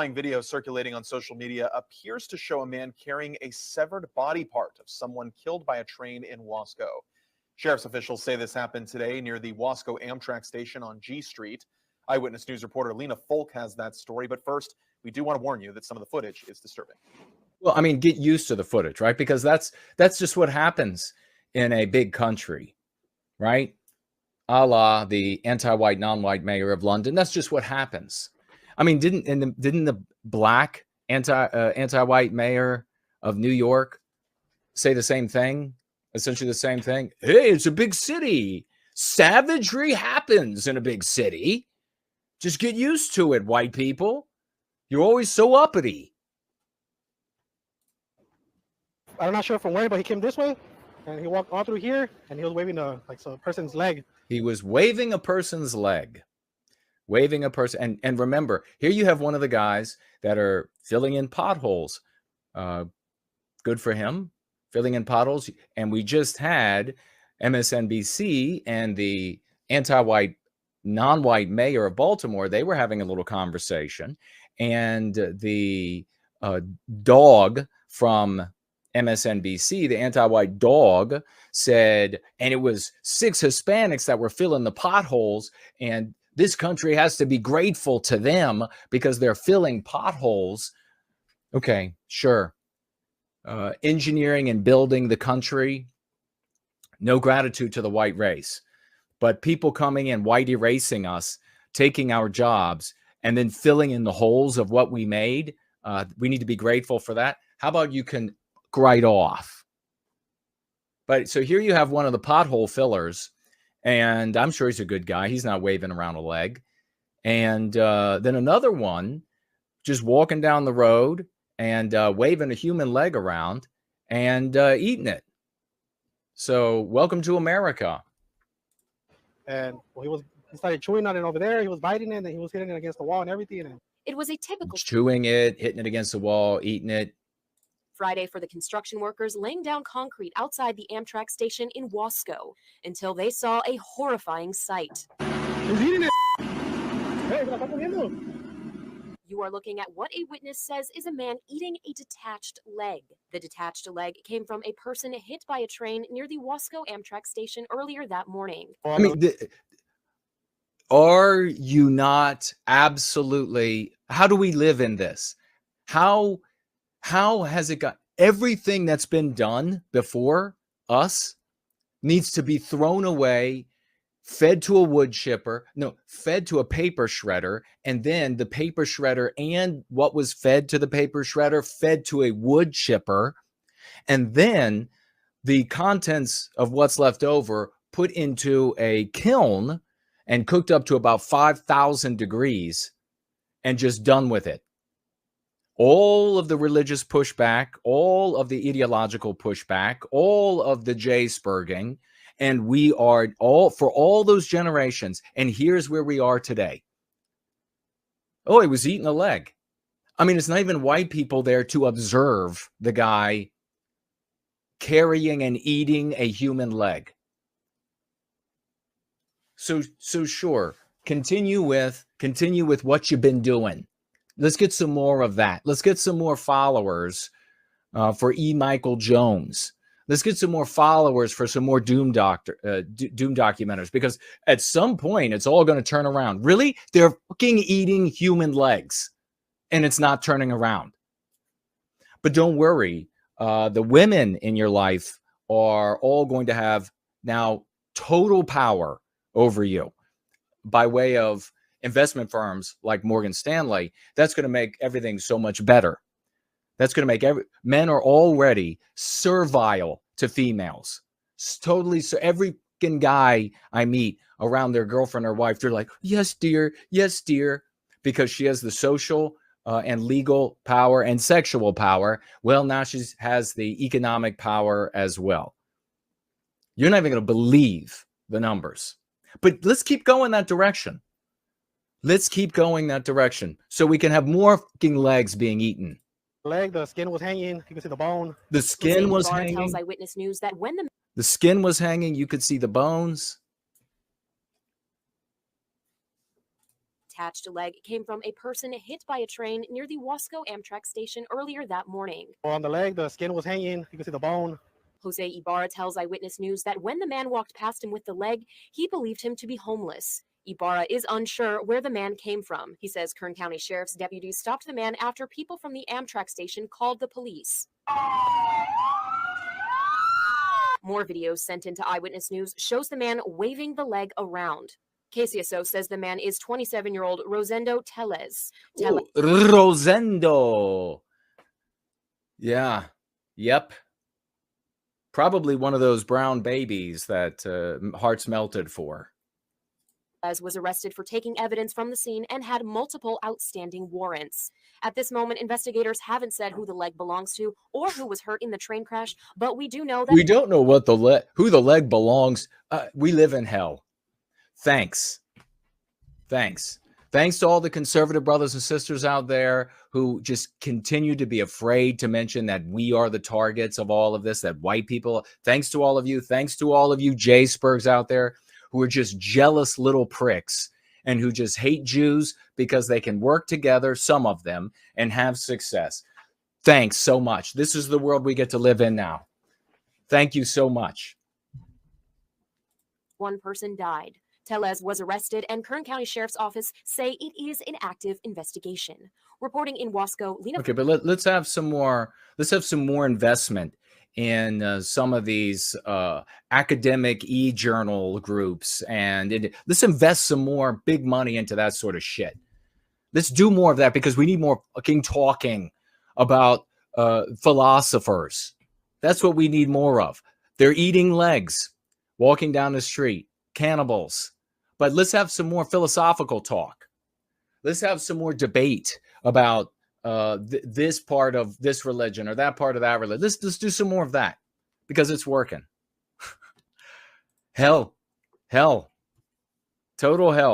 horrifying video circulating on social media appears to show a man carrying a severed body part of someone killed by a train in Wasco. Sheriff's officials say this happened today near the Wasco Amtrak station on G Street. Eyewitness News reporter Lena Folk has that story. But first, we do want to warn you that some of the footage is disturbing. Well, I mean, get used to the footage, right? Because that's just what happens in a big country, right? A la the anti-white, non-white mayor of London. That's just what happens. I mean, didn't the black anti-white mayor of New York say the same thing? Essentially the same thing. Hey, it's a big city. Savagery happens in a big city. Just get used to it, white people. You're always so uppity. I'm not sure from where, but he came this way, and he walked all through here, and he was waving a person's leg. He was waving a person's leg. Waving a person. And remember, here you have one of the guys that are filling in potholes. Good for him, filling in potholes. And we just had MSNBC and the anti-white, non-white mayor of Baltimore. They were having a little conversation. And the dog from MSNBC, the anti-white dog, said, and it was 6 Hispanics that were filling the potholes, and this country has to be grateful to them because they're filling potholes. Okay, sure. Engineering and building the country, no gratitude to the white race. But people coming in, white erasing us, taking our jobs, and then filling in the holes of what we made, we need to be grateful for that. How about you can right off? But so here you have one of the pothole fillers, and I'm sure he's a good guy. He's not waving around a leg. And then another one just walking down the road and waving a human leg around and eating it. So welcome to America. And well, he started chewing on it over there. He was biting it, and he was hitting it against the wall and everything. And it was a typical chewing it, hitting it against the wall, eating it. Friday for the construction workers laying down concrete outside the Amtrak station in Wasco until they saw a horrifying sight. You are looking at what a witness says is a man eating a detached leg. The detached leg came from a person hit by a train near the Wasco Amtrak station earlier that morning. I mean, are you not absolutely, how do we live in this? How has it got, everything that's been done before us needs to be thrown away, fed to a wood chipper, fed to a paper shredder, and then the paper shredder and what was fed to the paper shredder fed to a wood chipper, and then the contents of what's left over put into a kiln and cooked up to about 5,000 degrees and just done with it. All of the religious pushback, all of the ideological pushback, all of the J-spurging, and we are all for all those generations. And here's where we are today. Oh, he was eating a leg. I mean, it's not even white people there to observe the guy carrying and eating a human leg. So sure, continue with what you've been doing. Let's get some more of that. Let's get some more followers for E. Michael Jones. Let's get some more followers for some more doom documenters, because at some point it's all going to turn around. Really? They're fucking eating human legs and it's not turning around. But don't worry. The women in your life are all going to have now total power over you by way of investment firms like Morgan Stanley. That's going to make everything so much better. That's going to make men are already servile to females. Totally. So every guy I meet around their girlfriend or wife, they're like, yes, dear, because she has the social and legal power and sexual power. Well, now she has the economic power as well. You're not even going to believe the numbers. But let's keep going that direction. Let's keep going that direction so we can have more fucking legs being eaten. The skin was hanging. You can see the bone. The skin was hanging. Tells Eyewitness News that when the skin was hanging, you could see the bones. detached leg came from a person hit by a train near the Wasco Amtrak station earlier that morning. Well, on the leg, the skin was hanging. You can see the bone. Jose Ibarra tells Eyewitness News that when the man walked past him with the leg, he believed him to be homeless. Ibarra is unsure where the man came from. He says Kern County Sheriff's deputies stopped the man after people from the Amtrak station called the police. More videos sent into Eyewitness News shows the man waving the leg around. KCSO says the man is 27-year-old Rosendo Tellez. Ooh, Rosendo. Yeah. Yep. Probably one of those brown babies that hearts melted for. Was arrested for taking evidence from the scene and had multiple outstanding warrants. At this moment, investigators haven't said who the leg belongs to or who was hurt in the train crash, but we do know that we don't know what who the leg belongs. We live in hell. Thanks to all the conservative brothers and sisters out there who just continue to be afraid to mention that we are the targets of all of this, that white people. Thanks to all of you J-Spurgs out there who are just jealous little pricks and who just hate Jews because they can work together, some of them, and have success. Thanks so much. This is the world we get to live in now. Thank you so much. one person died. Tellez was arrested, and Kern County Sheriff's Office say it is an active investigation. Reporting in Wasco, Lena. Okay, but let's have some more. Let's have some more investment in some of these academic e-journal groups, and let's invest some more big money into that sort of shit. Let's do more of that because we need more fucking talking about philosophers. That's what we need more of. They're eating legs, walking down the street, cannibals. But let's have some more philosophical talk. Let's have some more debate about this part of this religion or that part of that religion. Let's do some more of that because it's working. Hell, total hell.